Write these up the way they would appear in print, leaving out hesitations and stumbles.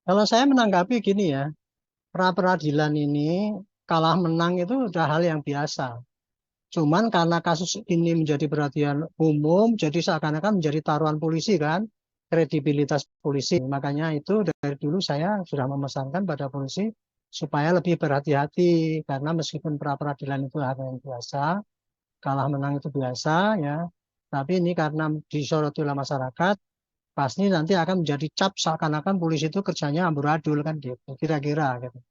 Kalau saya menanggapi gini ya, pra peradilan ini kalah menang itu udah hal yang biasa. Cuman karena kasus ini menjadi perhatian umum, jadi seakan-akan menjadi taruhan polisi kan, kredibilitas polisi. Makanya itu dari dulu saya sudah memesankan pada polisi supaya lebih berhati-hati karena meskipun pra peradilan itu hal yang biasa, kalah menang itu biasa ya. Tapi ini karena disoroti oleh masyarakat, pasti nanti akan menjadi cap seakan-akan polisi itu kerjanya amburadul kan gitu, kira-kira gitu.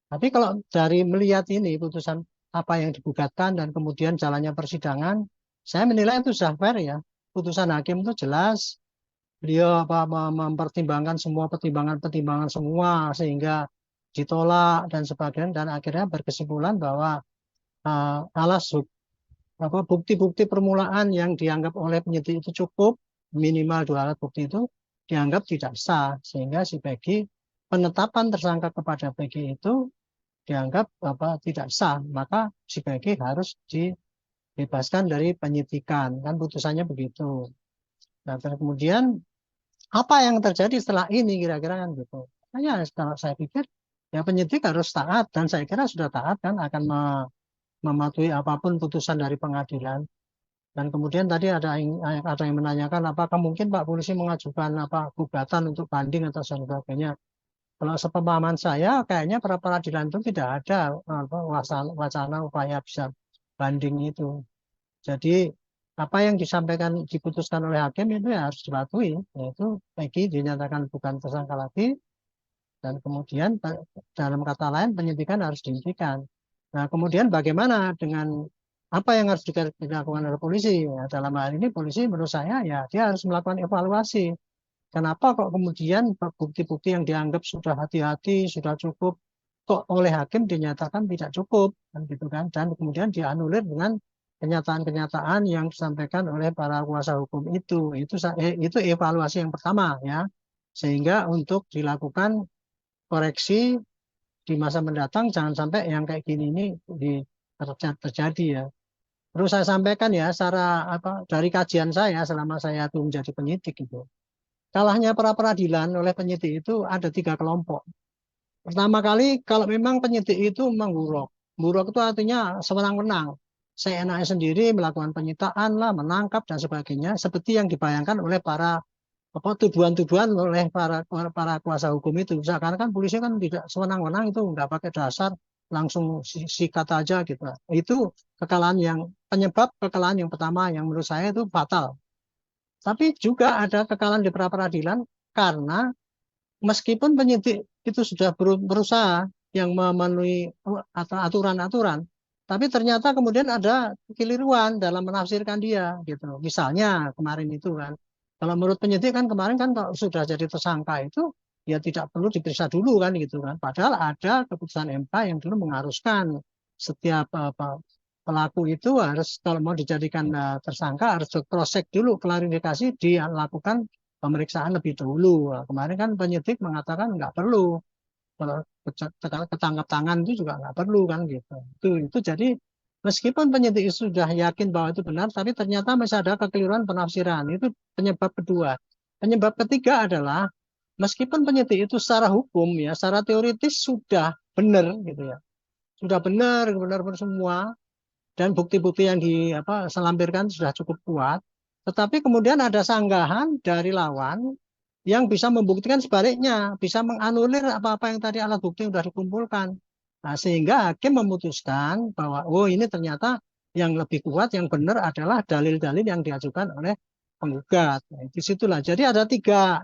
Tapi kalau dari melihat ini putusan apa yang digugatkan dan kemudian jalannya persidangan, saya menilai itu sudah fair ya. Putusan hakim itu jelas, beliau mempertimbangkan semua pertimbangan-pertimbangan semua sehingga ditolak dan sebagainya dan akhirnya berkesimpulan bahwa alas bukti-bukti permulaan yang dianggap oleh penyidik itu cukup, minimal dua alat bukti itu dianggap tidak sah sehingga si Peggy penetapan tersangka kepada Peggy itu dianggap tidak sah, maka si Peggy harus dibebaskan dari penyidikan, kan putusannya begitu. Nah, kemudian apa yang terjadi setelah ini kira-kira kan gitu. Hanya kalau saya pikir ya penyidik harus taat dan saya kira sudah taat kan akan mematuhi apapun putusan dari pengadilan. Dan kemudian tadi ada yang menanyakan apakah mungkin Pak Polisi mengajukan gugatan untuk banding atau sebagainya. Kalau sepemahaman saya, kayaknya pra peradilan itu tidak ada wacana upaya bisa banding itu. Jadi apa yang diputuskan oleh hakim itu ya harus dipatuhi, yaitu Peggy dinyatakan bukan tersangka lagi, dan kemudian dalam kata lain penyidikan harus dihentikan. Nah, kemudian bagaimana dengan apa yang harus dilakukan oleh polisi? Ya, dalam hal ini polisi menurut saya ya dia harus melakukan evaluasi. Kenapa kok kemudian bukti-bukti yang dianggap sudah hati-hati, sudah cukup, kok oleh hakim dinyatakan tidak cukup, kan gitu kan? Dan kemudian dianulir dengan kenyataan-kenyataan yang disampaikan oleh para kuasa hukum itu. Itu evaluasi yang pertama ya. Sehingga untuk dilakukan koreksi di masa mendatang jangan sampai yang kayak gini ini terjadi ya. Terus saya sampaikan ya secara dari kajian saya selama saya itu menjadi penyidik itu. Kalahnya pra peradilan oleh penyidik itu ada tiga kelompok. Pertama kali, kalau memang penyidik itu mengburuk. Buruk itu artinya sewenang-wenang. Saya enaknya sendiri melakukan penyitaan lah, menangkap dan sebagainya. Seperti yang dibayangkan oleh para tuduhan-tuduhan oleh para kuasa hukum itu. Sekarang kan polisi kan tidak sewenang-wenang itu nggak pakai dasar langsung sikat aja gitu. Itu penyebab kekalahan yang pertama yang menurut saya itu fatal. Tapi juga ada kekalahan di pra peradilan karena meskipun penyidik itu sudah berusaha yang memenuhi aturan-aturan, tapi ternyata kemudian ada kekeliruan dalam menafsirkan dia gitu. Misalnya kemarin itu kan, kalau menurut penyidik kan kemarin kan kalau sudah jadi tersangka itu ya tidak perlu diperiksa dulu kan gitu kan. Padahal ada keputusan MK yang dulu mengharuskan setiap pelaku itu harus kalau mau dijadikan tersangka harus cross dulu, klarifikasi dilakukan pemeriksaan lebih dahulu. Nah, kemarin kan penyidik mengatakan nggak perlu. Kalau ketangkap tangan itu juga nggak perlu kan gitu. Itu jadi meskipun penyidik sudah yakin bahwa itu benar, tapi ternyata masih ada kekeliruan penafsiran. Itu penyebab kedua. Penyebab ketiga adalah meskipun penyidik itu secara hukum ya, secara teoritis sudah benar gitu ya, sudah benar semua dan bukti-bukti yang selampirkan sudah cukup kuat. Tetapi kemudian ada sanggahan dari lawan yang bisa membuktikan sebaliknya, bisa menganulir apa-apa yang tadi alat bukti sudah dikumpulkan. Nah, sehingga hakim memutuskan bahwa oh ini ternyata yang lebih kuat, yang benar adalah dalil-dalil yang diajukan oleh penggugat. Nah, di situlah. Jadi ada tiga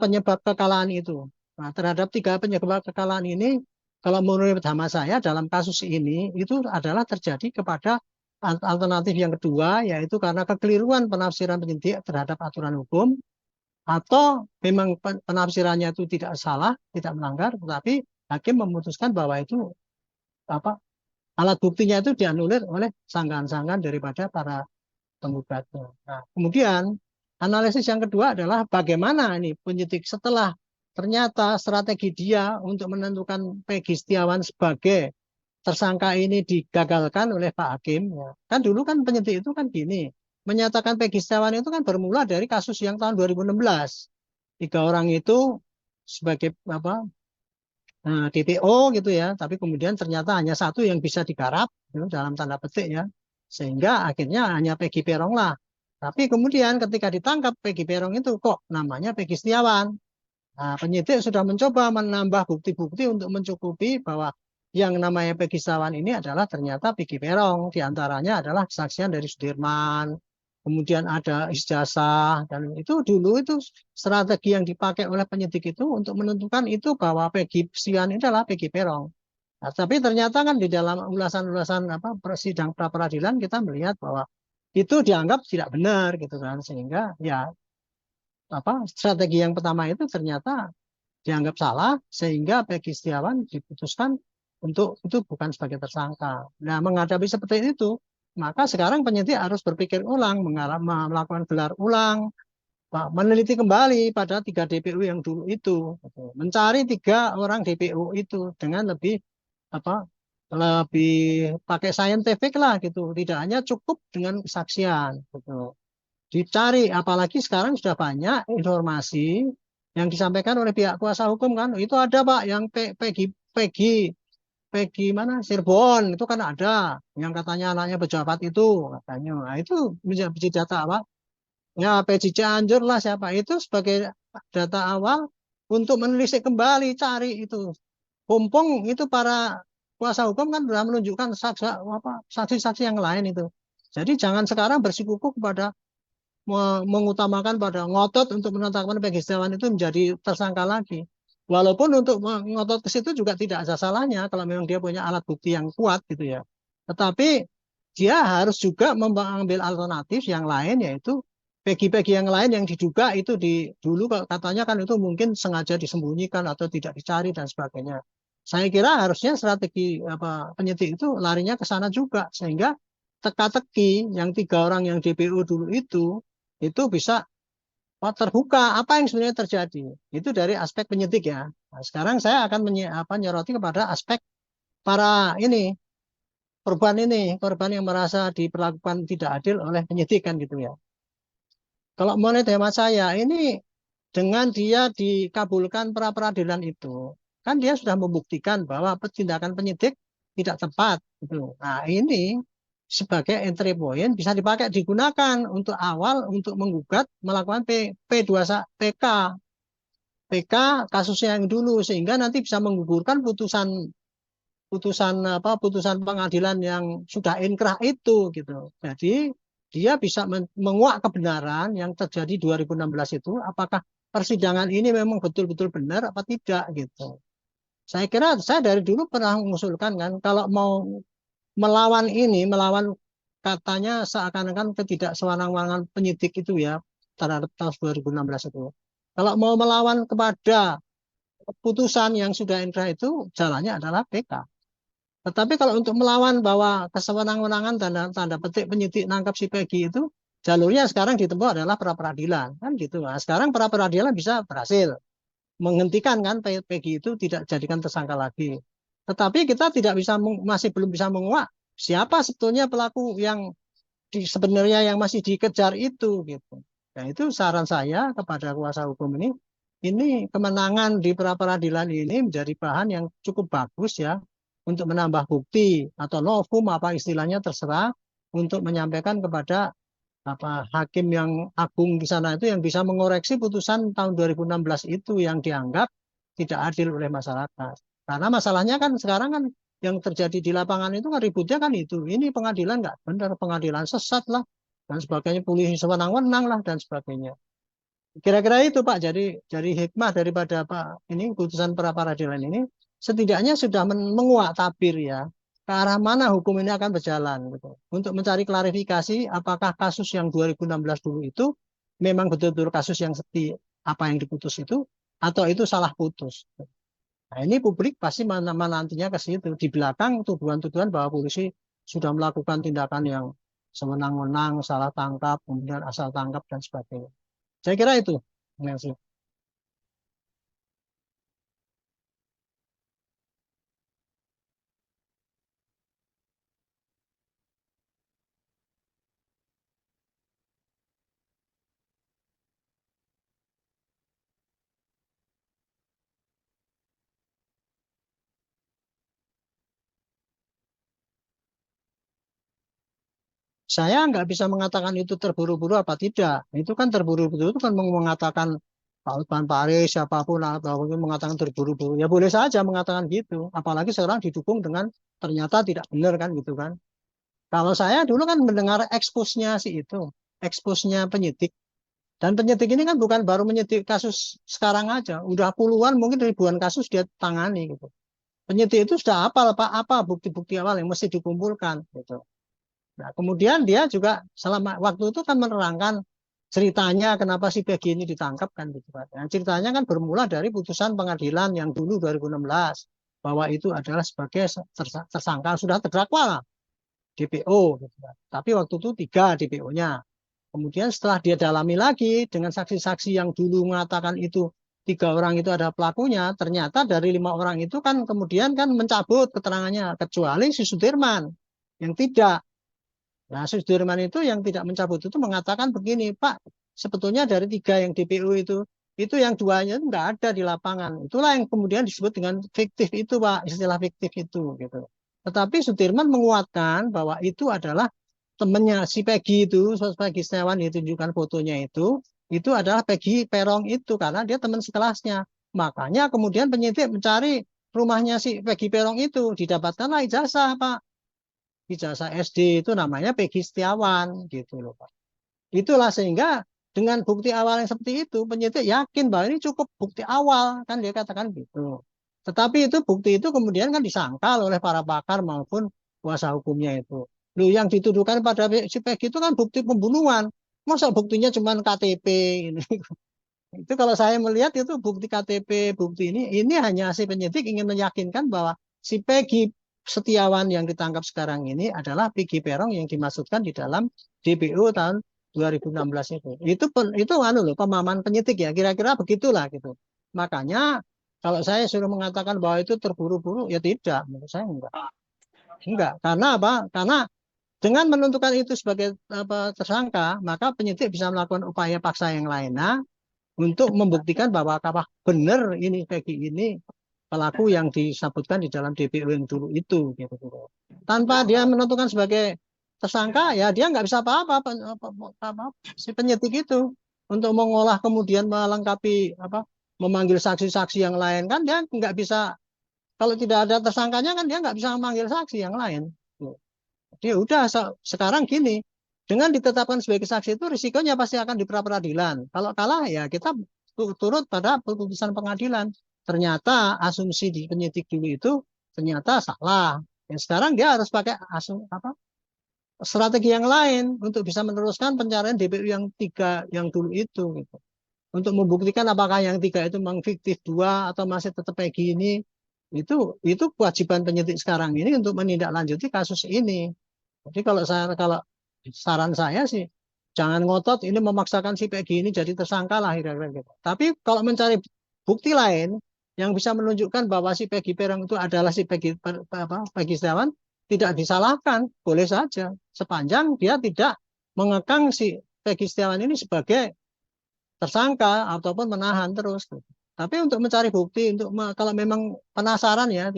penyebab kekalahan itu. Nah, terhadap tiga penyebab kekalahan ini, kalau menurut hemat saya dalam kasus ini itu adalah terjadi kepada alternatif yang kedua, yaitu karena kekeliruan penafsiran penyidik terhadap aturan hukum, atau memang penafsirannya itu tidak salah, tidak melanggar, tetapi hakim memutuskan bahwa itu apa alat buktinya itu dianulir oleh sanggahan-sanggahan daripada para penggugatnya. Nah, kemudian analisis yang kedua adalah bagaimana ini penyidik setelah ternyata strategi dia untuk menentukan Peggy Setiawan sebagai tersangka ini digagalkan oleh Pak Hakim. Ya. Kan dulu kan penyidik itu kan gini, menyatakan Peggy Setiawan itu kan bermula dari kasus yang tahun 2016. Tiga orang itu sebagai apa DPO gitu ya, tapi kemudian ternyata hanya satu yang bisa digarap gitu, dalam tanda petik ya, sehingga akhirnya hanya Peggy Perong lah. Tapi kemudian ketika ditangkap Peggy Perong itu kok namanya Peggy Setiawan. Nah, penyidik sudah mencoba menambah bukti-bukti untuk mencukupi bahwa yang namanya Peggy Setiawan ini adalah ternyata Peggy Perong. Di antaranya adalah kesaksian dari Sudirman, kemudian ada ijazah, dan itu dulu itu strategi yang dipakai oleh penyidik itu untuk menentukan itu bahwa Peggy Setiawan ini adalah Peggy Perong. Nah, tapi ternyata kan di dalam ulasan-ulasan apa sidang pra peradilan kita melihat bahwa itu dianggap tidak benar gitu kan, sehingga ya apa strategi yang pertama itu ternyata dianggap salah sehingga Peggy Setiawan diputuskan untuk itu bukan sebagai tersangka. Nah, menghadapi seperti itu, maka sekarang penyidik harus berpikir ulang, melakukan gelar ulang, meneliti kembali pada 3 DPU yang dulu itu, mencari 3 orang DPU itu dengan lebih apa lebih pakai saintifik lah gitu, tidak hanya cukup dengan kesaksian gitu. Dicari, apalagi sekarang sudah banyak informasi yang disampaikan oleh pihak kuasa hukum kan, itu ada Pak yang Peggy Peggy Peggy mana Cirebon itu kan ada yang katanya anaknya pejabat itu katanya. Nah, itu menjadi data apa? Ya Peggy Cianjur lah siapa itu sebagai data awal untuk menelisik kembali cari itu. Mumpung itu para kuasa hukum kan sudah menunjukkan saksi-saksi yang lain itu. Jadi jangan sekarang bersikukuh kepada mengutamakan pada ngotot untuk menetapkan Peggy Setiawan itu menjadi tersangka lagi. Walaupun untuk ngotot ke situ juga tidak ada salahnya kalau memang dia punya alat bukti yang kuat gitu ya. Tetapi dia harus juga mengambil alternatif yang lain yaitu Peggy-Peggy yang lain yang diduga itu dulu katanya kan itu mungkin sengaja disembunyikan atau tidak dicari dan sebagainya. Saya kira harusnya strategi apa penyidik itu larinya ke sana juga sehingga teka-teki yang 3 orang yang DPO dulu itu bisa terbuka apa yang sebenarnya terjadi. Itu dari aspek penyidik ya. Nah, sekarang saya akan menyoroti kepada aspek para ini korban yang merasa diperlakukan tidak adil oleh penyidik kan gitu ya. Kalau menurut hemat saya ini dengan dia dikabulkan pra peradilan itu kan dia sudah membuktikan bahwa tindakan penyidik tidak tepat gitu. Nah, ini sebagai entry point bisa dipakai digunakan untuk awal untuk menggugat melakukan PK PK kasusnya yang dulu sehingga nanti bisa menggugurkan putusan putusan putusan pengadilan yang sudah inkrah itu gitu. Jadi dia bisa menguak kebenaran yang terjadi 2016 itu apakah persidangan ini memang betul-betul benar apa tidak gitu. Saya kira saya dari dulu pernah mengusulkan kan kalau mau melawan ini, melawan katanya seakan-akan ketidaksewenang-wenangan penyidik itu ya terhadap tahun 2016 itu. Kalau mau melawan kepada putusan yang sudah inkrah itu jalannya adalah PK. Tetapi kalau untuk melawan bahwa kesewenang-wenangan tanda petik penyidik nangkap si Peggy itu jalurnya sekarang ditempuh adalah pra peradilan kan gitu. Nah, sekarang pra peradilan bisa berhasil menghentikan kan Peggy itu tidak jadikan tersangka lagi. Tetapi kita tidak bisa masih belum bisa menguak siapa sebetulnya pelaku yang sebenarnya yang masih dikejar itu gitu. Nah, itu saran saya kepada kuasa hukum ini kemenangan di pra peradilan ini menjadi bahan yang cukup bagus ya untuk menambah bukti atau novum apa istilahnya terserah untuk menyampaikan kepada apa hakim yang agung di sana itu yang bisa mengoreksi putusan tahun 2016 itu yang dianggap tidak adil oleh masyarakat. Karena masalahnya kan sekarang kan yang terjadi di lapangan itu kan ributnya kan itu. Ini pengadilan nggak benar, pengadilan sesat lah dan sebagainya, polisi sewenang-wenang lah dan sebagainya. Kira-kira itu Pak. Jadi hikmah daripada Pak ini putusan pra peradilan ini setidaknya sudah menguak tabir ya ke arah mana hukum ini akan berjalan gitu. Untuk mencari klarifikasi apakah kasus yang 2016 dulu itu memang betul-betul kasus yang seperti apa yang diputus itu atau itu salah putus. Nah, ini publik pasti nantinya ke situ. Di belakang tuduhan-tuduhan bahwa polisi sudah melakukan tindakan yang sewenang-wenang, salah tangkap, kemudian asal tangkap dan sebagainya. Saya kira itu, Nancy. Saya nggak bisa mengatakan itu terburu-buru apa tidak. Itu kan terburu-buru itu kan mengatakan Pak Hotman Paris siapapun atau mengatakan terburu-buru. Ya boleh saja mengatakan gitu. Apalagi sekarang didukung dengan ternyata tidak benar kan gitu kan. Kalau saya dulu kan mendengar eksposnya si itu, eksposnya penyidik. Dan penyidik ini kan bukan baru menyidik kasus sekarang aja, udah puluhan mungkin ribuan kasus dia tangani gitu. Penyidik itu sudah apal apa bukti-bukti awal yang mesti dikumpulkan gitu. Nah, kemudian dia juga selama waktu itu kan menerangkan ceritanya kenapa si Peggy ini ditangkap kan gitu kan. Nah, ceritanya kan bermula dari putusan pengadilan yang dulu 2016 bahwa itu adalah sebagai tersangka sudah terdakwa lah DPO gitu kan. Tapi waktu itu 3 DPO-nya. Kemudian setelah dia dalami lagi dengan saksi-saksi yang dulu mengatakan itu 3 orang itu ada pelakunya, ternyata dari 5 orang itu kan kemudian kan mencabut keterangannya kecuali si Sudirman yang tidak. Nah, Sudirman itu yang tidak mencabut itu mengatakan begini, Pak, sebetulnya dari 3 yang DPO itu yang 2-nya itu nggak ada di lapangan. Itulah yang kemudian disebut dengan fiktif itu, Pak, istilah fiktif itu, gitu. Tetapi Sudirman menguatkan bahwa itu adalah temannya si Peggy itu, Peggy Setiawan ditunjukkan fotonya itu adalah Peggy Perong itu karena dia teman sekelasnya. Makanya kemudian penyidik mencari rumahnya si Peggy Perong itu, didapatkanlah ijazah, Pak, ijazah SD itu namanya Peggy Setiawan gitu loh Pak. Itulah sehingga dengan bukti awal yang seperti itu penyidik yakin bahwa ini cukup bukti awal kan dia katakan gitu. Tetapi itu bukti itu kemudian kan disangkal oleh para pakar maupun kuasa hukumnya itu. Loh yang dituduhkan pada si Peggy itu kan bukti pembunuhan. Masa buktinya cuma KTP ini. Itu kalau saya melihat itu bukti KTP, bukti ini hanya si penyidik ingin meyakinkan bahwa si Peggy Setiawan yang ditangkap sekarang ini adalah Peggy Perong yang dimaksudkan di dalam DPO tahun 2016 itu. Itu anu loh, pemahaman penyidik ya, kira-kira begitulah gitu. Makanya kalau saya suruh mengatakan bahwa itu terburu-buru ya tidak, menurut saya enggak. Enggak, karena apa? Karena dengan menentukan itu sebagai tersangka, maka penyidik bisa melakukan upaya paksa yang lainnya untuk membuktikan bahwa apakah benar ini Peggy ini pelaku yang disebutkan di dalam DPO yang dulu itu gitu. Tanpa dia menentukan sebagai tersangka ya dia nggak bisa apa-apa si penyidik itu untuk mengolah kemudian melengkapi memanggil saksi-saksi yang lain kan dia nggak bisa kalau tidak ada tersangkanya kan dia nggak bisa memanggil saksi yang lain. Jadi udah sekarang gini, dengan ditetapkan sebagai saksi itu risikonya pasti akan di pra peradilan. Kalau kalah ya kita turut pada putusan pengadilan. Ternyata asumsi di penyidik dulu itu ternyata salah. Ya, sekarang dia harus pakai strategi yang lain untuk bisa meneruskan pencarian DPU yang 3 yang dulu itu. Gitu. Untuk membuktikan apakah yang 3 itu memang fiktif 2 atau masih tetap kayak gini. Itu kewajiban penyidik sekarang ini untuk menindaklanjuti kasus ini. Jadi kalau saran saya sih jangan ngotot ini memaksakan si Peggy ini jadi tersangka lah kira-kira gitu. Tapi kalau mencari bukti lain yang bisa menunjukkan bahwa si Peggy Perong itu adalah si Peggy Setiawan tidak disalahkan, boleh saja sepanjang dia tidak mengekang si Peggy Setiawan ini sebagai tersangka ataupun menahan terus. Tapi untuk mencari bukti untuk kalau memang penasaran ya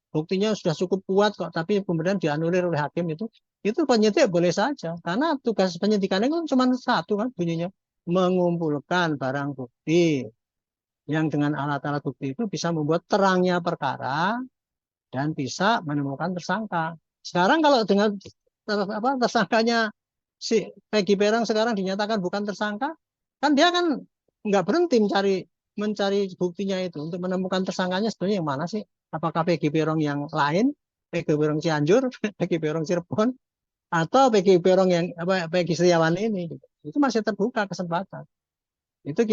buktinya sudah cukup kuat kok tapi kemudian dianulir oleh hakim itu penyidik boleh saja karena tugas penyidikan itu cuma satu kan bunyinya mengumpulkan barang bukti yang dengan alat-alat bukti itu bisa membuat terangnya perkara dan bisa menemukan tersangka. Sekarang kalau dengan tersangkanya si Peggy Perong sekarang dinyatakan bukan tersangka, kan dia kan nggak berhenti mencari buktinya itu untuk menemukan tersangkanya sebenarnya yang mana sih? Apakah Peggy Perong yang lain, Peggy Perong Cianjur, Peggy Perong Cirebon, atau Peggy Perong yang Peggy Setiawan ini? Itu masih terbuka kesempatan. Itu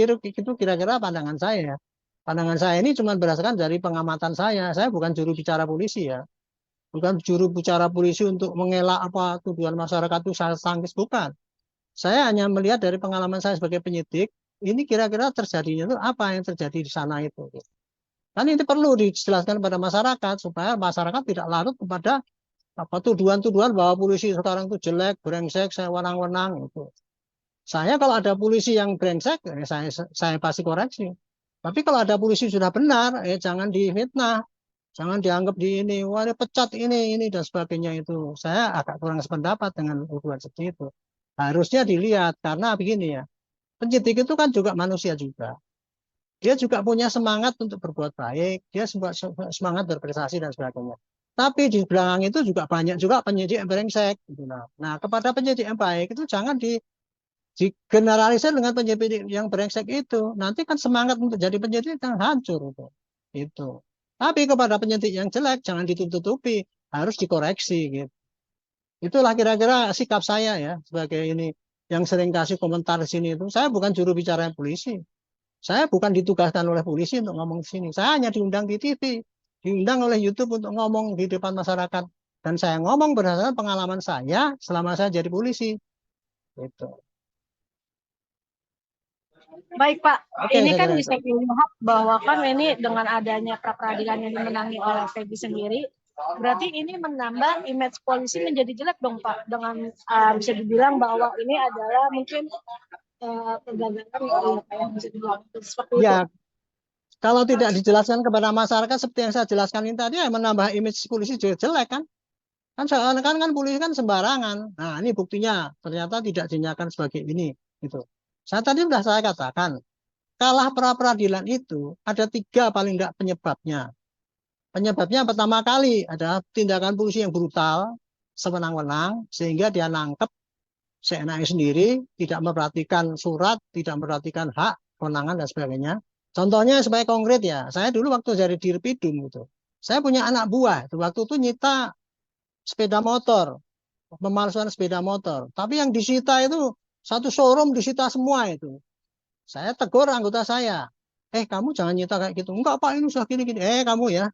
kira-kira pandangan saya. Pandangan saya ini cuma berdasarkan dari pengamatan saya. Saya bukan juru bicara polisi ya. Bukan juru bicara polisi untuk mengelak apa tuduhan masyarakat itu saya tangkis, bukan. Saya hanya melihat dari pengalaman saya sebagai penyidik, ini kira-kira terjadinya itu apa yang terjadi di sana itu. Kan ini perlu dijelaskan pada masyarakat supaya masyarakat tidak larut kepada tuduhan-tuduhan bahwa polisi sekarang itu jelek, brengsek, saya wenang-wenang itu. Saya kalau ada polisi yang brengsek, saya pasti koreksi. Tapi kalau ada polisi sudah benar, jangan difitnah. Jangan dianggap di ini, wah dia pecat ini dan sebagainya itu. Saya agak kurang sependapat dengan hubungan seperti itu. Harusnya dilihat karena begini ya, penyidik itu kan juga manusia juga. Dia juga punya semangat untuk berbuat baik, dia semangat berprestasi dan sebagainya. Tapi di belakang itu juga banyak juga penyidik yang brengsek. Gitu. Nah, kepada penyidik yang baik itu jangan digeneralisir dengan penyidik yang brengsek itu. Nanti kan semangat untuk jadi penyidik kan hancur itu. Itu. Tapi kepada penyidik yang jelek jangan ditutupi, harus dikoreksi gitu. Itulah kira-kira sikap saya ya sebagai ini yang sering kasih komentar di sini itu. Saya bukan juru bicara polisi. Saya bukan ditugaskan oleh polisi untuk ngomong di sini. Saya hanya diundang di TV, diundang oleh YouTube untuk ngomong di depan masyarakat. Dan saya ngomong berdasarkan pengalaman saya selama saya jadi polisi. Gitu. Baik Pak, Oke, ini saya kan kira itu. bisa dilihat bahwa kan ini dengan adanya pra peradilan yang dimenangi oleh Peggy sendiri, berarti ini menambah image polisi menjadi jelek dong Pak, dengan bisa dibilang bahwa ini adalah mungkin kegagalan dari apa yang bisa dibilang seperti itu. Ya, kalau tidak dijelaskan kepada masyarakat seperti yang saya jelaskan ini tadi, ya menambah image polisi jelek kan? Kan seakan-akan kan polisi kan sembarangan. Nah, ini buktinya ternyata tidak dinyatakan sebagai ini. Gitu. Saya katakan, kalah pra peradilan itu ada tiga paling enggak penyebabnya. Penyebabnya pertama kali adalah tindakan polisi yang brutal, sewenang-wenang, sehingga dia nangkep seenaknya sendiri, tidak memperhatikan surat, tidak memperhatikan hak, kewenangan, dan sebagainya. Contohnya supaya konkret ya, saya dulu waktu dari Dirpidum gitu, saya punya anak buah, itu waktu itu nyita sepeda motor, pemalsuan sepeda motor. Tapi yang disita itu satu showroom disita semua itu. Saya tegur anggota saya, kamu jangan nyita kayak gitu. Enggak Pak, ini sudah gini-gini. Kamu ya,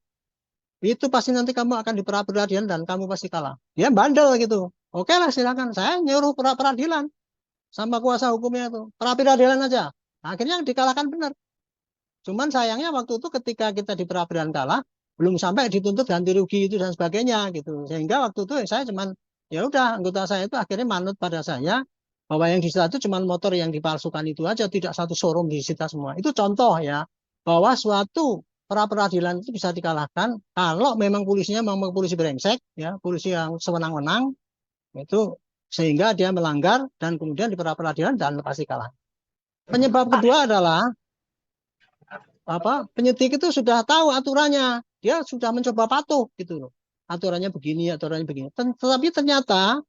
itu pasti nanti kamu akan di peradilan dan kamu pasti kalah. Dia bandel gitu. Oke lah silakan. Saya nyuruh peradilan sama kuasa hukumnya itu. Peradilan aja. Akhirnya dikalahkan benar. Cuman sayangnya waktu itu ketika kita di peradilan kalah, belum sampai dituntut ganti rugi itu dan sebagainya gitu. Sehingga waktu itu saya cuman ya udah anggota saya itu akhirnya manut pada saya bahwa yang disita itu cuma motor yang dipalsukan itu aja, tidak satu showroom disita semua. Itu contoh ya bahwa suatu pra peradilan itu bisa dikalahkan kalau memang polisinya memang polisi brengsek ya, polisi yang sewenang-wenang itu sehingga dia melanggar dan kemudian di pra peradilan dan pasti kalah. Penyebab kedua adalah penyidik itu sudah tahu aturannya, dia sudah mencoba patuh gitu loh. Aturannya begini. Tetapi ternyata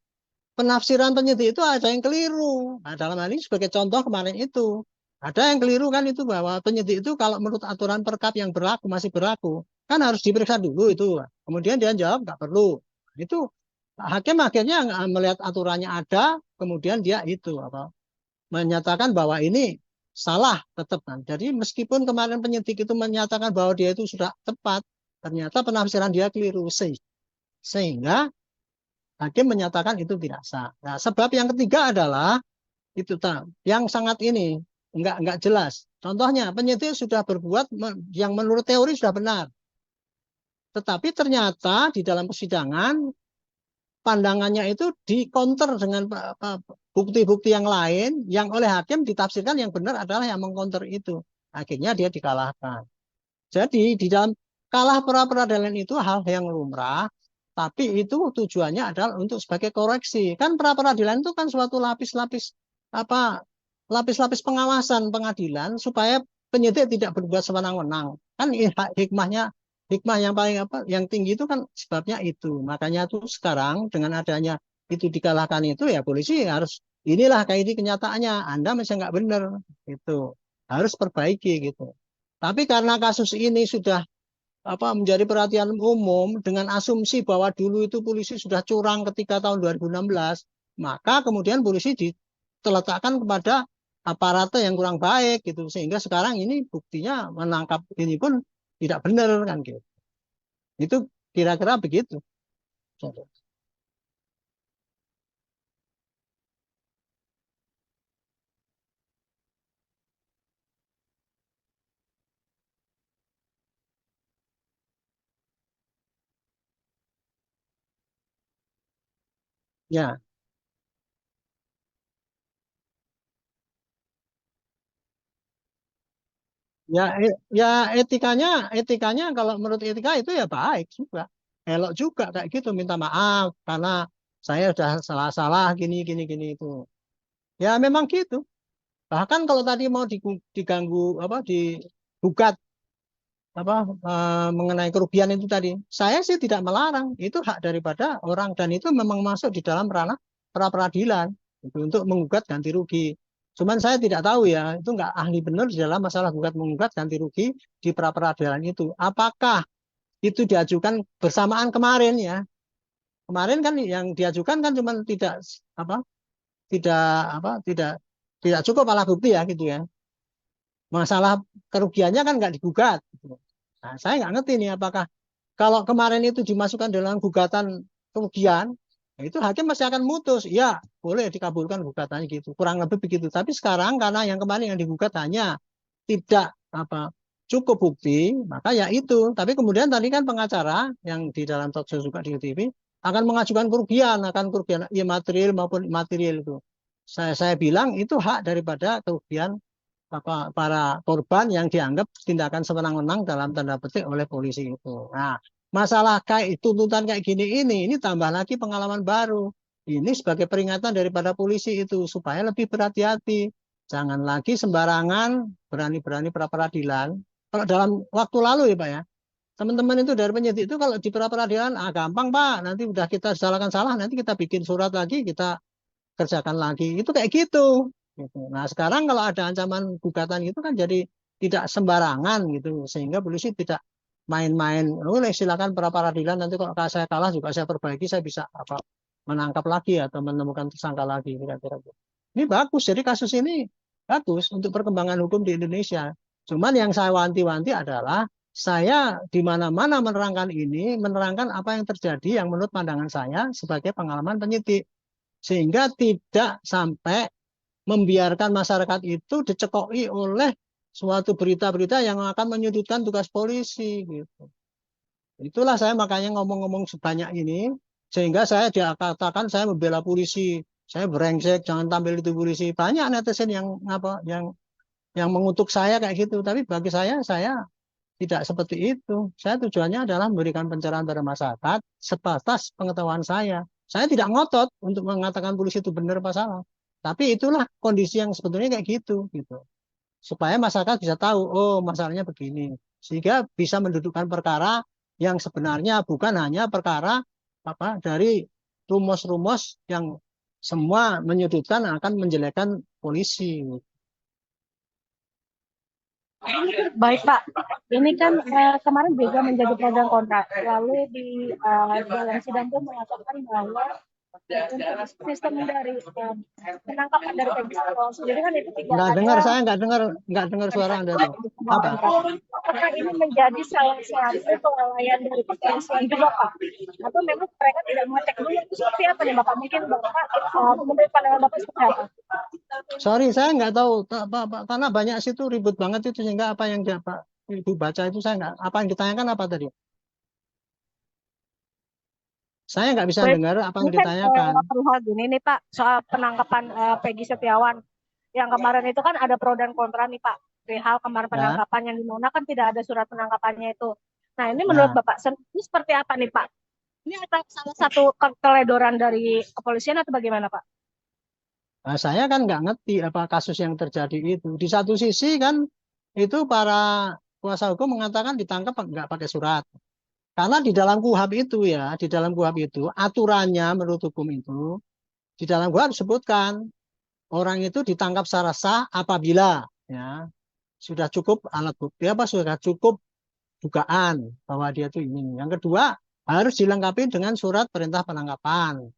penafsiran penyidik itu ada yang keliru. Nah, dalam hal ini sebagai contoh kemarin itu ada yang keliru kan itu bahwa penyidik itu kalau menurut aturan perkap yang berlaku masih berlaku kan harus diperiksa dulu itu. Kemudian dia jawab nggak perlu. Itu hakim akhirnya melihat aturannya ada, kemudian dia itu menyatakan bahwa ini salah tetap kan. Jadi meskipun kemarin penyidik itu menyatakan bahwa dia itu sudah tepat, ternyata penafsiran dia keliru sehingga hakim menyatakan itu tidak sah. Nah, sebab yang ketiga adalah itu yang sangat ini enggak jelas. Contohnya penyidik sudah berbuat yang menurut teori sudah benar, tetapi ternyata di dalam persidangan pandangannya itu dikonter dengan bukti-bukti yang lain yang oleh hakim ditafsirkan yang benar adalah yang mengkonter itu. Akhirnya dia dikalahkan. Jadi di dalam kalah pra peradilan itu hal yang lumrah, tapi itu tujuannya adalah untuk sebagai koreksi. Kan pra peradilan itu kan suatu lapis-lapis apa lapis-lapis pengawasan pengadilan supaya penyidik tidak berbuat sewenang-wenang. Kan hikmahnya hikmah yang paling yang tinggi itu kan sebabnya itu. Makanya tuh sekarang dengan adanya itu dikalahkan itu ya polisi harus inilah kayak ini kenyataannya. Anda masih nggak benar itu. Harus perbaiki gitu. Tapi karena kasus ini sudah menjadi perhatian umum dengan asumsi bahwa dulu itu polisi sudah curang ketika tahun 2016, maka kemudian polisi diteletakkan kepada aparat yang kurang baik gitu sehingga sekarang ini buktinya menangkap ini pun tidak benar kan gitu. Itu kira-kira begitu. Ya, ya etikanya kalau menurut etika itu ya baik juga, elok juga kayak gitu, minta maaf karena saya udah salah-salah gini gini gini itu. Ya memang gitu. Bahkan kalau tadi mau diganggu apa digugat apa mengenai kerugian itu tadi, saya sih tidak melarang. Itu hak daripada orang dan itu memang masuk di dalam ranah pra peradilan itu untuk menggugat ganti rugi. Cuman saya tidak tahu ya, itu nggak ahli benar di dalam masalah gugat menggugat ganti rugi di pra peradilan itu. Apakah itu diajukan bersamaan kemarin ya? Kemarin kan yang diajukan kan cuma apa tidak tidak cukup alat bukti ya gitu ya. Masalah kerugiannya kan nggak digugat. Gitu. Nah, saya nggak ngerti nih apakah kalau kemarin itu dimasukkan dalam gugatan kerugian, ya itu hakim masih akan mutus, ya boleh dikabulkan gugatannya gitu, kurang lebih begitu. Tapi sekarang karena yang kemarin yang digugat hanya tidak cukup bukti, maka ya itu. Tapi kemudian tadi kan pengacara yang di dalam talk show juga di TV akan mengajukan kerugian, akan kerugian ya material maupun imaterial itu. Saya bilang itu hak daripada kerugian para korban yang dianggap tindakan sewenang-wenang dalam tanda petik oleh polisi itu. Nah, masalah kayak tuntutan kayak gini ini tambah lagi pengalaman baru. Ini sebagai peringatan daripada polisi itu supaya lebih berhati-hati. Jangan lagi sembarangan berani-berani pra peradilan. Kalau dalam waktu lalu ya Pak ya, teman-teman itu dari penyidik itu kalau di pra peradilan gampang Pak, nanti udah kita salahkan salah, nanti kita bikin surat lagi, kita kerjakan lagi. Itu kayak gitu. Gitu. Nah, sekarang kalau ada ancaman gugatan itu kan jadi tidak sembarangan gitu, sehingga polisi tidak main-main. Oh, silakan pra peradilan nanti kalau saya kalah juga saya perbaiki, saya bisa menangkap lagi atau menemukan tersangka lagi kira-kira. Ini bagus. Jadi kasus ini bagus untuk perkembangan hukum di Indonesia. Cuman yang saya wanti-wanti adalah saya di mana-mana menerangkan ini, menerangkan apa yang terjadi yang menurut pandangan saya sebagai pengalaman penyidik. Sehingga tidak sampai membiarkan masyarakat itu dicekoki oleh suatu berita-berita yang akan menyudutkan tugas polisi gitu. Itulah saya makanya ngomong-ngomong sebanyak ini sehingga saya dikatakan saya membela polisi, saya brengsek, jangan tampil itu polisi. Banyak netizen yang mengutuk saya kayak gitu, tapi bagi saya tidak seperti itu. Saya tujuannya adalah memberikan pencerahan pada masyarakat sebatas pengetahuan saya. Saya tidak ngotot untuk mengatakan polisi itu benar apa salah. Tapi itulah kondisi yang sebetulnya kayak gitu. Supaya masyarakat bisa tahu, oh masalahnya begini. Sehingga bisa mendudukkan perkara yang sebenarnya bukan hanya perkara dari rumus-rumus yang semua menyudutkan akan menjelekkan polisi. Baik Pak, ini kan kemarin juga menjadi pro dan kontra. Lalu di dalam sidang pun mengatakan bahwa untuk sistem dari penangkapan dari Peggy Setiawan sendiri kan itu tidak Nggak dengar, ada. saya nggak dengar suara Anda tuh. Apa? Apakah ini menjadi salah satu kelalaian dari kepolisian juga Pak? Atau memang mereka tidak mengecek dulu itu seperti apa nih Bapak? Mungkin Bapak menurut pandangan Bapak seperti apa? Sorry, saya nggak tahu karena banyak situ ribut banget itu sehingga apa yang Ibu baca itu saya nggak apa yang ditanyakan apa tadi? Saya nggak bisa Baik, dengar apa ini yang kan ditanyakan. perihal gini nih Pak, soal penangkapan Peggy Setiawan. Yang kemarin itu kan ada pro dan kontra nih Pak. Perihal kemarin Ya, penangkapan yang di mana kan tidak ada surat penangkapannya itu. Nah ini menurut ya. Bapak ini seperti apa nih Pak? Ini adalah salah satu keteledoran dari kepolisian atau bagaimana Pak? Nah, saya kan nggak ngerti apa kasus yang terjadi itu. Di satu sisi kan itu para kuasa hukum mengatakan ditangkap nggak pakai surat. Karena di dalam KUHP itu ya, di dalam KUHP itu aturannya menurut hukum itu di dalam KUHP disebutkan orang itu ditangkap secara sah apabila ya sudah cukup alat bukti apa sudah cukup dugaan bahwa dia itu ini. Yang kedua harus dilengkapi dengan surat perintah penangkapan.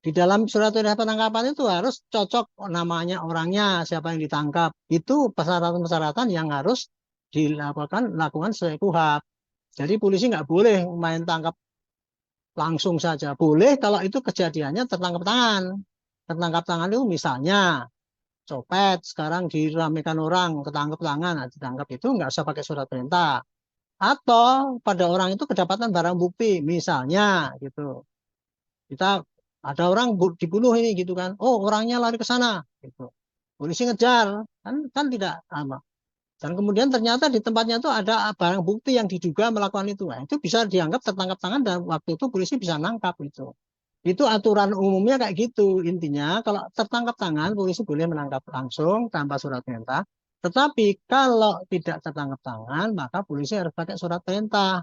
Di dalam surat perintah penangkapan itu harus cocok namanya orangnya, siapa yang ditangkap. Itu persyaratan-persyaratan yang harus lakukan sesuai KUHP. Jadi polisi nggak boleh main tangkap langsung saja. Boleh kalau itu kejadiannya tertangkap tangan. Tertangkap tangan itu misalnya copet, sekarang diramekan orang, ketangkep tangan, nah, ditangkap itu nggak usah pakai surat perintah. Atau pada orang itu kedapatan barang bukti, misalnya gitu. Kita ada orang dibunuh ini gitu kan. Oh, orangnya lari ke sana gitu. Polisi ngejar, kan tidak apa. Dan kemudian ternyata di tempatnya itu ada barang bukti yang diduga melakukan itu. Nah, itu bisa dianggap tertangkap tangan dan waktu itu polisi bisa nangkap itu. Itu aturan umumnya kayak gitu. Intinya kalau tertangkap tangan polisi boleh menangkap langsung tanpa surat perintah. Tetapi kalau tidak tertangkap tangan maka polisi harus pakai surat perintah.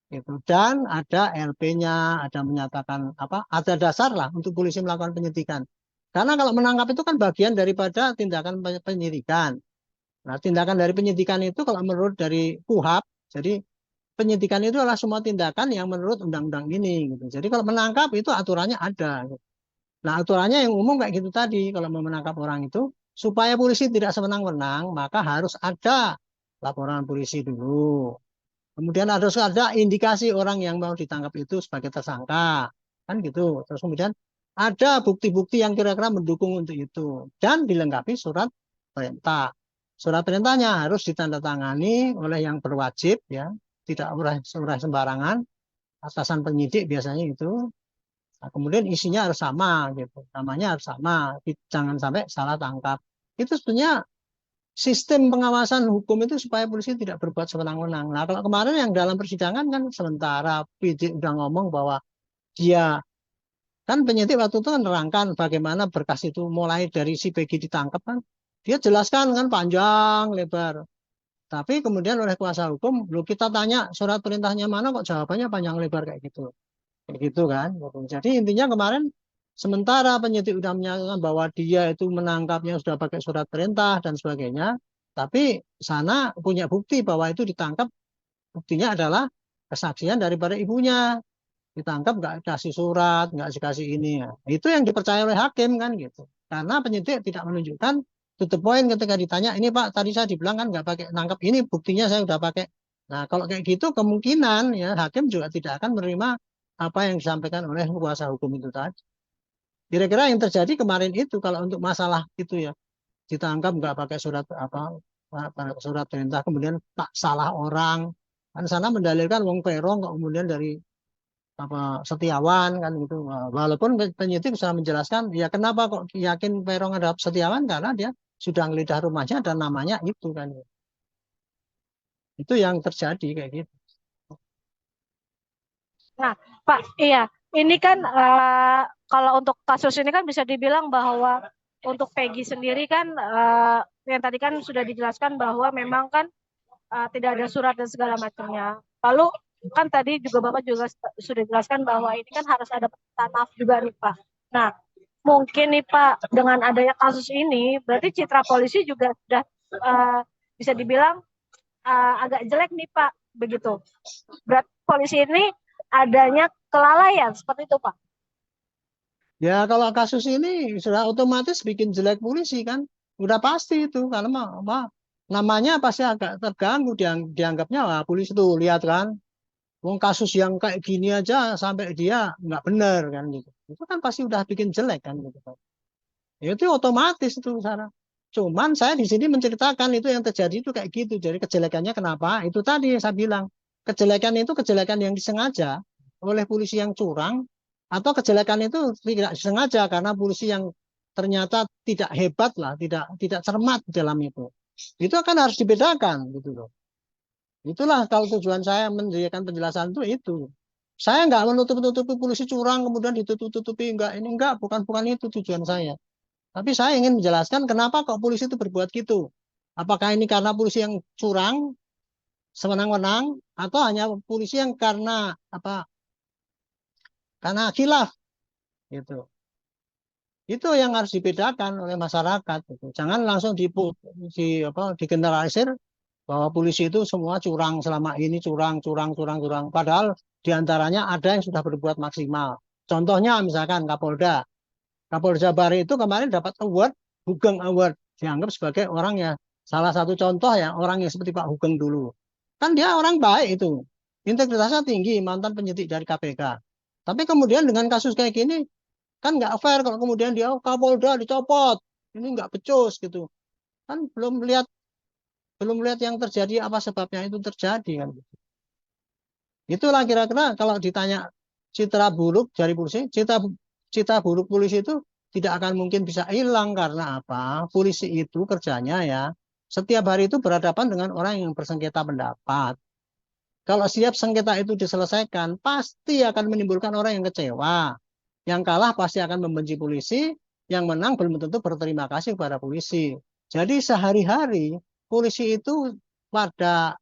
Gitu. Dan ada LP-nya, ada menyatakan apa? Ada dasar lah untuk polisi melakukan penyidikan. Karena kalau menangkap itu kan bagian daripada tindakan penyidikan. Nah, tindakan dari penyidikan itu kalau menurut dari KUHAP, jadi penyidikan itu adalah semua tindakan yang menurut undang-undang ini. Gitu. Jadi kalau menangkap itu aturannya ada. Gitu. Nah, aturannya yang umum kayak gitu tadi. Kalau mau menangkap orang itu, supaya polisi tidak semenang-menang, maka harus ada laporan polisi dulu. Kemudian harus ada indikasi orang yang mau ditangkap itu sebagai tersangka. Kan gitu. Terus kemudian ada bukti-bukti yang kira-kira mendukung untuk itu. Dan dilengkapi surat perintah. Surat perintahnya harus ditandatangani oleh yang berwajib, ya, tidak oleh sembarangan, atasan penyidik biasanya itu. Nah, kemudian isinya harus sama, gitu, namanya harus sama, jangan sampai salah tangkap. Itu sebenarnya sistem pengawasan hukum itu supaya polisi tidak berbuat sewenang-wenang. Nah, kalau kemarin yang dalam persidangan kan sementara penyidik udah ngomong bahwa dia kan penyidik waktu itu kan nerangkan bagaimana berkas itu mulai dari si Peggy ditangkap kan, dia jelaskan kan panjang lebar. Tapi kemudian oleh kuasa hukum, lu kita tanya surat perintahnya mana kok jawabannya panjang lebar kayak gitu kan. Jadi intinya kemarin sementara penyidik sudah menyatakan bahwa dia itu menangkapnya sudah pakai surat perintah dan sebagainya, tapi sana punya bukti bahwa itu ditangkap, buktinya adalah kesaksian daripada ibunya, ditangkap nggak kasih surat, nggak dikasih ini ya. Itu yang dipercaya oleh hakim kan gitu. Karena penyidik tidak menunjukkan to the point ketika ditanya, ini Pak tadi saya dibilang kan nggak pakai nangkap, ini buktinya saya udah pakai. Nah kalau kayak gitu kemungkinan ya hakim juga tidak akan menerima apa yang disampaikan oleh kuasa hukum itu tadi. Kira-kira yang terjadi kemarin itu kalau untuk masalah itu ya ditangkap nggak pakai surat apa surat perintah kemudian tak salah orang kan sana mendalilkan wong perong kemudian dari apa Setiawan kan gitu. Walaupun penyidik bisa menjelaskan ya kenapa kok yakin Peron ada Setiawan karena dia sudah ngelidah rumahnya dan namanya itu kan. Itu yang terjadi kayak gitu. Nah, Pak, iya, ini kan kalau untuk kasus ini kan bisa dibilang bahwa untuk Peggy sendiri kan yang tadi kan sudah dijelaskan bahwa memang kan tidak ada surat dan segala macamnya. Lalu kan tadi juga Bapak juga sudah jelaskan bahwa ini kan harus ada permintaan maaf juga nih Pak. Nah, mungkin nih Pak dengan adanya kasus ini berarti citra polisi juga sudah bisa dibilang agak jelek nih Pak begitu. Berarti polisi ini adanya kelalaian seperti itu Pak. Ya kalau kasus ini sudah otomatis bikin jelek polisi kan. Udah pasti itu karena apa, namanya pasti agak terganggu dianggapnya wah, polisi tuh lihat kan. Wong kasus yang kayak gini aja sampai dia nggak benar kan gitu. Itu kan pasti udah bikin jelek kan gitu. Ya, itu otomatis itu Sarah. Cuman saya di sini menceritakan itu yang terjadi itu kayak gitu. Jadi kejelekannya kenapa? Itu tadi saya bilang. Kejelekan itu kejelekan yang disengaja oleh polisi yang curang atau kejelekan itu tidak disengaja karena polisi yang ternyata tidak hebat lah, tidak cermat dalam itu. Itu akan harus dibedakan gitu loh. Itulah kalau tujuan saya memberikan penjelasan itu. Saya nggak menutup-tutupi polisi curang kemudian ditutup-tutupi enggak ini enggak bukan itu tujuan saya. Tapi saya ingin menjelaskan kenapa kok polisi itu berbuat gitu. Apakah ini karena polisi yang curang, sewenang-wenang, atau hanya polisi yang karena apa? Karena khilaf, gitu. Itu yang harus dibedakan oleh masyarakat. Gitu. Jangan langsung digeneralisir bahwa polisi itu semua curang selama ini curang. Padahal diantaranya ada yang sudah berbuat maksimal. Contohnya misalkan Kapolda. Kapolda Jabar itu kemarin dapat award, Hugeng Award, dianggap sebagai orang ya salah satu contoh ya orang yang seperti Pak Hugeng dulu. Kan dia orang baik itu, integritasnya tinggi, mantan penyidik dari KPK. Tapi kemudian dengan kasus kayak gini kan nggak fair kalau kemudian dia Kapolda dicopot, ini nggak becus gitu. Kan belum lihat yang terjadi apa sebabnya itu terjadi kan. Itulah kira-kira kalau ditanya citra buruk dari polisi, citra buruk polisi itu tidak akan mungkin bisa hilang karena apa? Polisi itu kerjanya ya Setiap hari itu berhadapan dengan orang yang bersengketa pendapat. Kalau setiap sengketa itu diselesaikan, pasti akan menimbulkan orang yang kecewa. Yang kalah pasti akan membenci polisi, yang menang belum tentu berterima kasih kepada polisi. Jadi sehari-hari polisi itu pada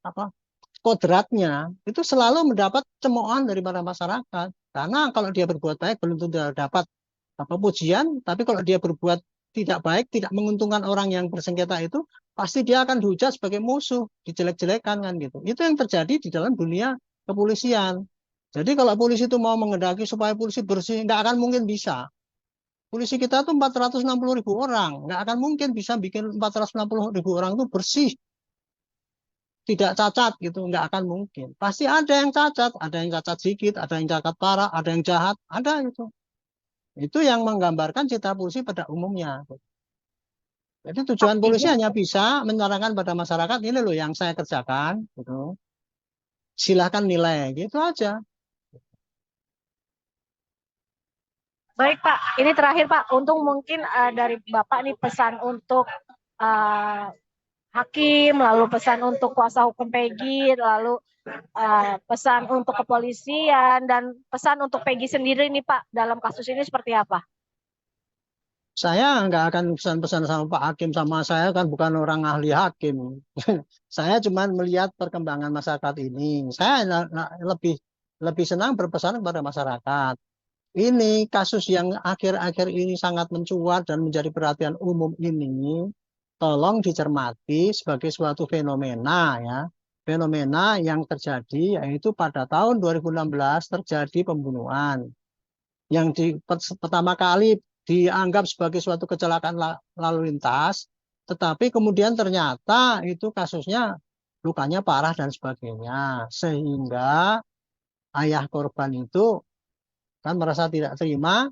kodratnya itu selalu mendapat cemoohan dari para masyarakat. Karena kalau dia berbuat baik belum tentu dapat pujian, tapi kalau dia berbuat tidak baik, tidak menguntungkan orang yang bersengketa itu, pasti dia akan dihujat sebagai musuh, dijelek-jelekan kan gitu. Itu yang terjadi di dalam dunia kepolisian. Jadi kalau polisi itu mau mengendaki supaya polisi bersih, nggak akan mungkin bisa. Polisi kita tuh 460.000 orang, nggak akan mungkin bisa bikin 460.000 orang itu bersih, tidak cacat gitu, nggak akan mungkin. Pasti ada yang cacat sedikit, ada yang cacat parah, ada yang jahat, ada itu. Itu yang menggambarkan citra polisi pada umumnya. Jadi tujuan polisi Artinya, hanya bisa menyerahkan pada masyarakat, ini loh yang saya kerjakan, gitu. Silahkan nilai, gitu aja. baik Pak, ini terakhir Pak, untung mungkin dari Bapak nih pesan untuk uh, hakim, lalu pesan untuk kuasa hukum Peggy, lalu pesan untuk kepolisian, dan pesan untuk Peggy sendiri nih Pak, dalam kasus ini seperti apa? Saya nggak akan pesan-pesan sama Pak Hakim, sama saya kan bukan orang ahli hakim. Saya cuma melihat perkembangan masyarakat ini. Saya lebih lebih senang berpesan kepada masyarakat. Ini kasus yang akhir-akhir ini sangat mencuat dan menjadi perhatian umum ini, tolong dicermati sebagai suatu fenomena ya. Fenomena yang terjadi yaitu pada tahun 2016 terjadi pembunuhan yang pertama kali dianggap sebagai suatu kecelakaan lalu lintas, tetapi kemudian ternyata itu kasusnya lukanya parah dan sebagainya, sehingga ayah korban itu kan merasa tidak terima,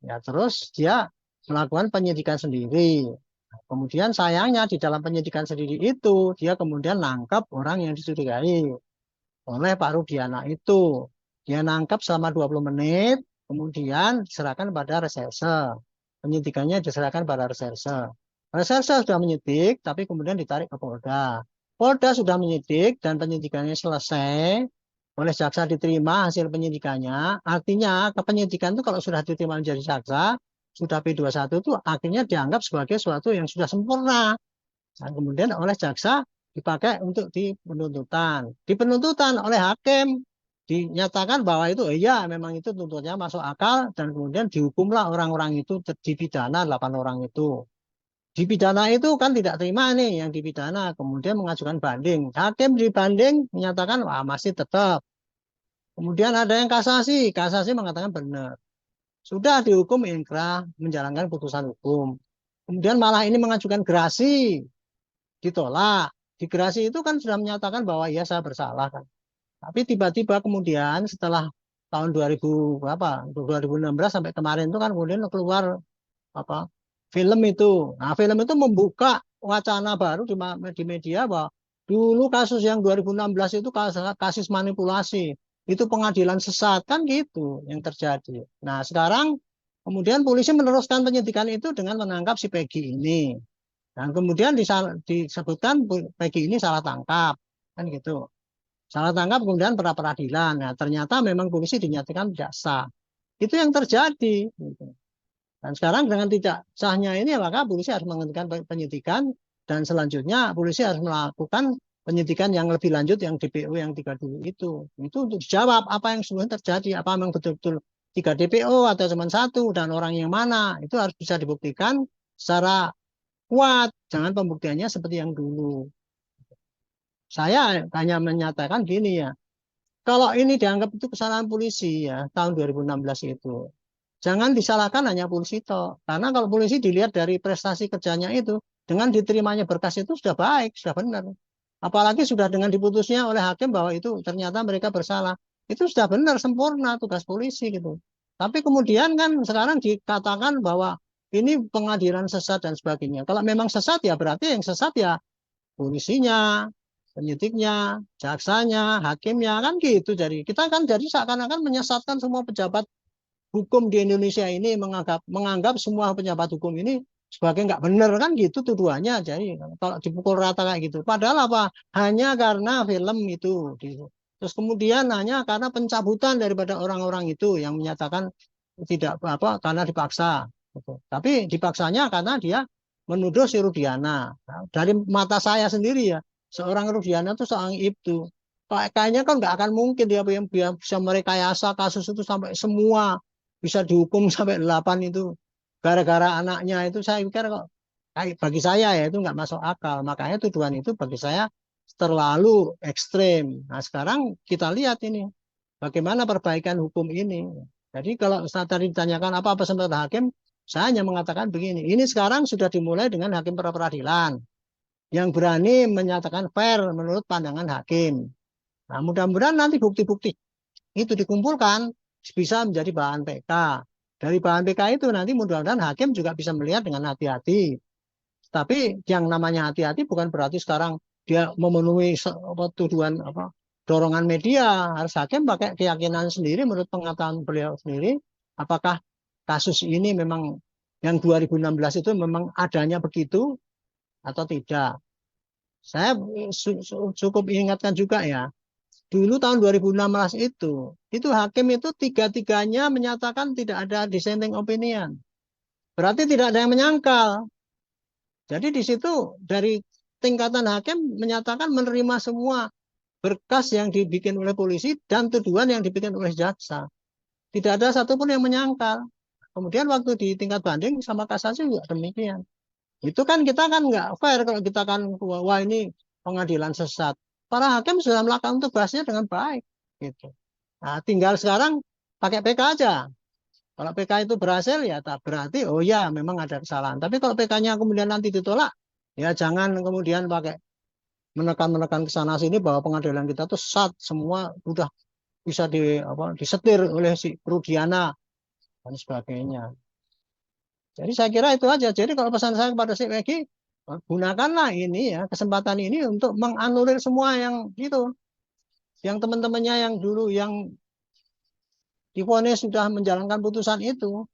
ya terus dia melakukan penyidikan sendiri. Kemudian sayangnya di dalam penyidikan sendiri itu dia kemudian nangkap orang yang dicurigai oleh Pak Rudiana itu. Dia nangkap selama 20 menit, kemudian diserahkan pada reserse. Penyidikannya diserahkan pada reserse. Reserse sudah menyidik, tapi kemudian ditarik ke Polda. Polda sudah menyidik dan penyidikannya selesai. Oleh jaksa diterima hasil penyidikannya. Artinya kepenyidikan itu kalau sudah diterima menjadi jaksa, sudah P21 itu akhirnya dianggap sebagai sesuatu yang sudah sempurna. Dan kemudian oleh jaksa dipakai untuk di penuntutan. Di penuntutan oleh hakim dinyatakan bahwa itu iya memang itu tuntutannya masuk akal dan kemudian dihukumlah orang-orang itu dipidana 8 orang itu. Dipidana itu kan tidak terima nih yang dipidana, kemudian mengajukan banding. Hakim di banding menyatakan wah masih tetap. Kemudian ada yang kasasi, kasasi mengatakan benar. Sudah dihukum inkrah menjalankan putusan hukum. Kemudian malah ini mengajukan gerasi, ditolak. Di gerasi itu kan sudah menyatakan bahwa ya saya bersalah kan. Tapi tiba-tiba kemudian setelah tahun 2000 berapa 2016 sampai kemarin itu kan kemudian keluar apa film itu. Nah, film itu membuka wacana baru di media bahwa dulu kasus yang 2016 itu kasus manipulasi. Itu pengadilan sesat kan gitu yang terjadi. Nah, sekarang kemudian polisi meneruskan penyidikan itu dengan menangkap si Peggy ini. Dan kemudian disebutkan Peggy ini salah tangkap, kan gitu. Salah tangkap kemudian pra peradilan. Nah, ternyata memang polisi dinyatakan tidak sah. Itu yang terjadi. Gitu. Dan sekarang dengan tidak sahnya ini, maka polisi harus menghentikan penyidikan dan selanjutnya polisi harus melakukan penyidikan yang lebih lanjut yang DPO yang 3 dulu itu. Itu untuk dijawab apa yang sebenarnya terjadi, apa memang betul-betul 3 DPO atau cuma satu dan orang yang mana. Itu harus bisa dibuktikan secara kuat, jangan pembuktiannya seperti yang dulu. Saya hanya menyatakan gini ya, kalau ini dianggap itu kesalahan polisi ya tahun 2016 itu, jangan disalahkan hanya polisi toh. Karena kalau polisi dilihat dari prestasi kerjanya itu, dengan diterimanya berkas itu sudah baik, sudah benar. Apalagi sudah dengan diputusnya oleh hakim bahwa itu ternyata mereka bersalah. Itu sudah benar, sempurna tugas polisi gitu. Tapi kemudian kan sekarang dikatakan bahwa ini pengadilan sesat dan sebagainya. Kalau memang sesat ya berarti yang sesat ya polisinya, penyidiknya, jaksanya, hakimnya kan gitu. Jadi kita kan jadi seakan-akan menyesatkan semua pejabat hukum di Indonesia ini menganggap semua pejabat hukum ini sebagai nggak benar kan gitu tuduhannya. Jadi kalau dipukul rata kayak gitu, padahal apa? Hanya karena film itu. Gitu. Terus kemudian hanya karena pencabutan daripada orang-orang itu yang menyatakan tidak apa karena dipaksa. Gitu. Tapi dipaksanya karena dia menuduh si Rudiana. Nah, dari mata saya sendiri ya, seorang Rudiana itu seorang itu. Kayaknya kan nggak akan mungkin dia bisa merekayasa kasus itu sampai semua bisa dihukum sampai 8 itu gara-gara anaknya itu saya pikir kok bagi saya ya itu nggak masuk akal. Makanya tuduhan itu bagi saya terlalu ekstrem. Nah sekarang kita lihat ini bagaimana perbaikan hukum ini. Jadi kalau saat tadi ditanyakan apa pesan pada hakim, saya hanya mengatakan begini. Ini sekarang sudah dimulai dengan hakim pra peradilan yang berani menyatakan fair menurut pandangan hakim. Nah mudah-mudahan nanti bukti-bukti itu dikumpulkan bisa menjadi bahan PK. Dari bahan PK itu nanti mudah-mudahan hakim juga bisa melihat dengan hati-hati. Tapi yang namanya hati-hati bukan berarti sekarang dia memenuhi tuduhan apa dorongan media. Harus hakim pakai keyakinan sendiri menurut pengetahuan beliau sendiri. Apakah kasus ini memang yang 2016 itu memang adanya begitu atau tidak? Saya cukup ingatkan juga ya, dulu tahun 2016 itu hakim itu tiga-tiganya menyatakan tidak ada dissenting opinion. Berarti tidak ada yang menyangkal. Jadi di situ dari tingkatan hakim menyatakan menerima semua berkas yang dibikin oleh polisi dan tuduhan yang dibikin oleh jaksa. Tidak ada satupun yang menyangkal. Kemudian waktu di tingkat banding sama kasasi juga demikian. Itu kan kita kan nggak fair kalau kita kan wah ini pengadilan sesat. Para hakim sudah melakukan tugasnya dengan baik. Gitu. Nah, tinggal sekarang pakai PK aja. Kalau PK itu berhasil ya tak berarti oh ya memang ada kesalahan. Tapi kalau PK-nya kemudian nanti ditolak, ya jangan kemudian pakai menekan-menekan ke sana sini bahwa pengadilan kita tuh sat semua udah bisa disetir oleh si Rudiana dan sebagainya. Jadi saya kira itu aja. Jadi kalau pesan saya kepada si Peggy, gunakanlah ini ya kesempatan ini untuk menganulir semua yang itu, yang teman-temannya yang dulu yang divonis sudah menjalankan putusan itu.